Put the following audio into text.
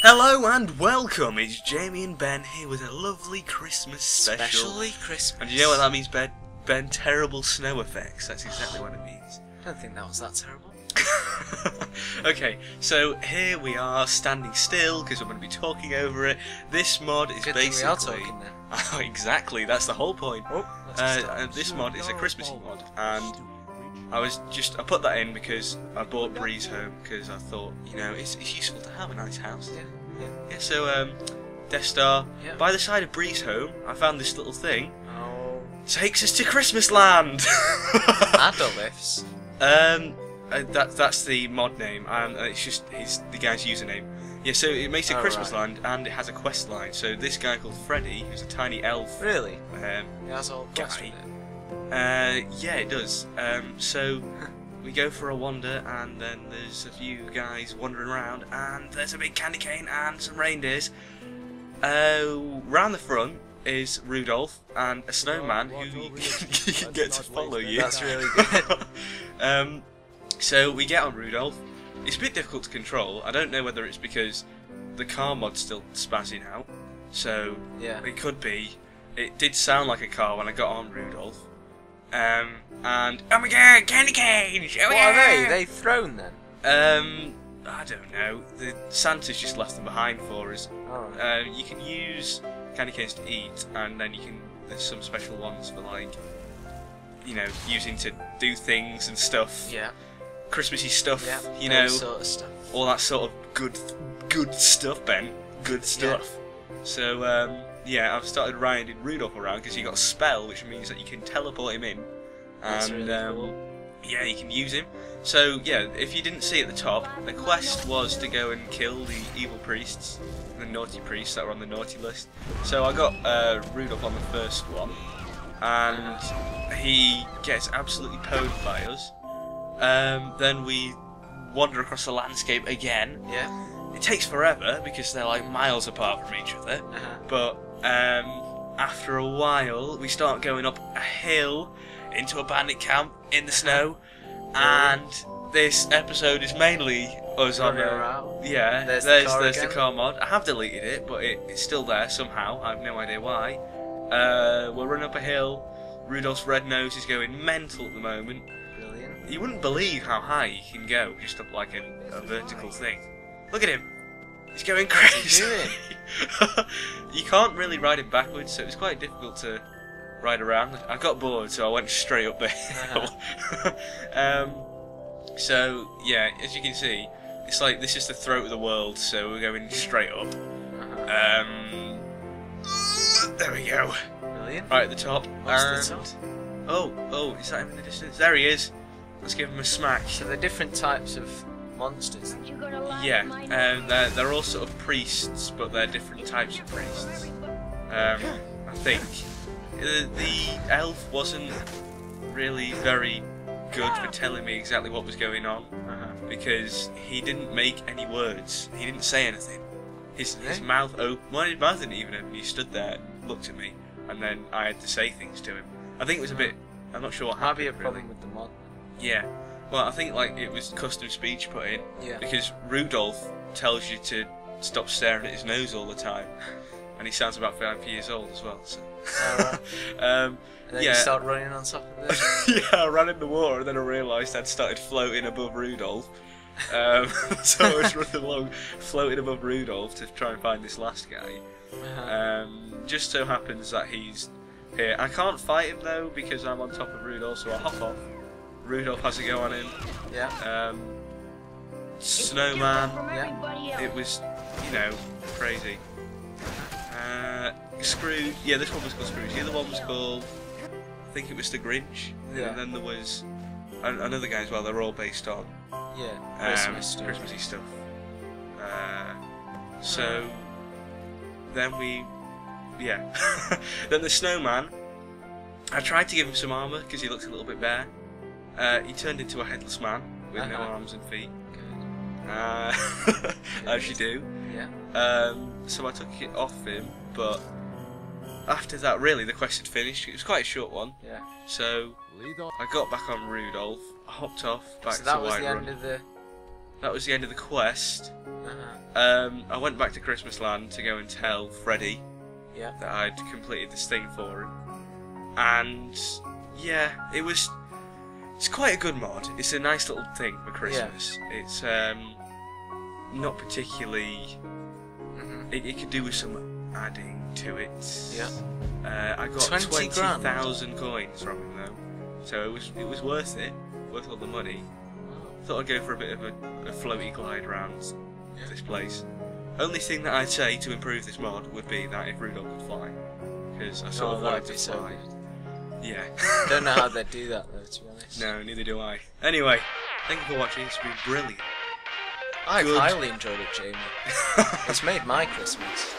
Hello and welcome, it's Jamie and Ben here with a lovely Christmas special. Especially Christmas. And do you know what that means, Ben? Ben, terrible snow effects, that's exactly what it means. I don't think that was that terrible. Okay, so here we are standing still because we're going to be talking over it. This mod is Good basically... thing we are talking then. Oh, exactly, that's the whole point. Oh, this mod is a Christmassy mod, and I put that in because I bought Breeze home because I thought, you know, it's useful to have a nice house. Yeah, so Death Star. Yeah. By the side of Breeze home, I found this little thing. Oh. Takes us to Christmas Land. Adolif's. That's the mod name, and it's just the guy's username. Yeah, so it makes a Christmas Land, and it has a quest line. So this guy called Freddy, who's a tiny elf. Really? It has all quest with it. Yeah, it does. So we go for a wander, and then there's a few guys wandering around, and there's a big candy cane and some reindeers. Round the front is Rudolf and a snowman who you can get to follow you. That's really good. So we get on Rudolf. It's a bit difficult to control. I don't know whether it's because the car mod's still spazzing out. So yeah, it could be. It did sound like a car when I got on Rudolf. And oh my god, candy canes! Oh what yeah! are they? Are they thrown then? I don't know. The Santa's just left them behind for us. Oh. You can use candy canes to eat, and then there's some special ones for, like, you know, using to do things and stuff. Yeah. Christmassy stuff. Yeah. You know, sort of stuff. all that sort of good stuff, Ben. Good stuff. Yeah. So yeah, I've started riding Rudolph around because you got a spell, which means that you can teleport him in, That's and really cool. yeah, you can use him. So yeah, if you didn't see at the top, the quest was to go and kill the evil priests, the naughty priests that were on the naughty list. So I got Rudolph on the first one, and he gets absolutely pwned by us. Then we wander across the landscape again. Yeah. It takes forever because they're like miles apart from each other. But after a while, we start going up a hill into a bandit camp in the snow. And this episode is mainly us on yeah. There's the car mod. I have deleted it, but it's still there somehow. I have no idea why. We're running up a hill. Rudolph's red nose is going mental at the moment. Brilliant. You wouldn't believe how high he can go just up like a vertical thing. Look at him. He's going crazy. What's he doing? You can't really ride him backwards, so it's quite difficult to ride around. I got bored, so I went straight up the hill. So yeah, as you can see, it's like this is the throat of the world, so we're going straight up. There we go. Brilliant. Right at the top. What's the top? Oh, is that him in the distance? There he is. Let's give him a smack. So they're different types of monsters. Yeah, they're all sort of priests, but they're different types of priests. I think the elf wasn't really very good for telling me exactly what was going on, because he didn't make any words. He didn't say anything. His mouth opened. Well, his mouth didn't even open. He stood there and looked at me, and then I had to say things to him. I think it was a bit. I'm not sure what happened. Might be a problem really. with the mod. Yeah. Well, I think like it was custom speech put in. Yeah. Because Rudolph tells you to stop staring at his nose all the time, and he sounds about 5 years old as well. So. And then you start running on top of it. Yeah, I ran in the water, and then I realised I'd started floating above Rudolph. So I was running along, floating above Rudolph to try and find this last guy. Just so happens that he's here. I can't fight him though because I'm on top of Rudolph, so I hop off. Rudolph has to go on him. Yeah. Snowman. Yeah. It was, you know, crazy. Scrooge. Yeah, this one was called Scrooge. The other one was called, I think it was the Grinch. Yeah. And then there was another guy as well. They're all based on Christmassy stuff. So then then the Snowman. I tried to give him some armour because he looked a little bit bare. He turned into a headless man with no arms and feet. Good. As you do. Yeah. So I took it off him, but after that, really, the quest had finished. It was quite a short one. Yeah. So I got back on Rudolph, I hopped off back so that to was the Whiterun. end of the that was the end of the quest. I went back to Christmas Land to go and tell Freddy that I'd completed this thing for him. And yeah, it's quite a good mod. It's a nice little thing for Christmas. Yeah. It's not particularly. It could do with some adding to it. Yeah. I got 20,000 coins from him though, so it was worth it, worth all the money. Thought I'd go for a bit of a floaty glide around this place. Only thing that I'd say to improve this mod would be that if Rudolf could fly, because I sort of wanted to fly. Yeah. Don't know how they'd do that though, to be honest. No, neither do I. Anyway, thank you for watching. It's been brilliant. I've highly enjoyed it, Jamie. It's made my Christmas.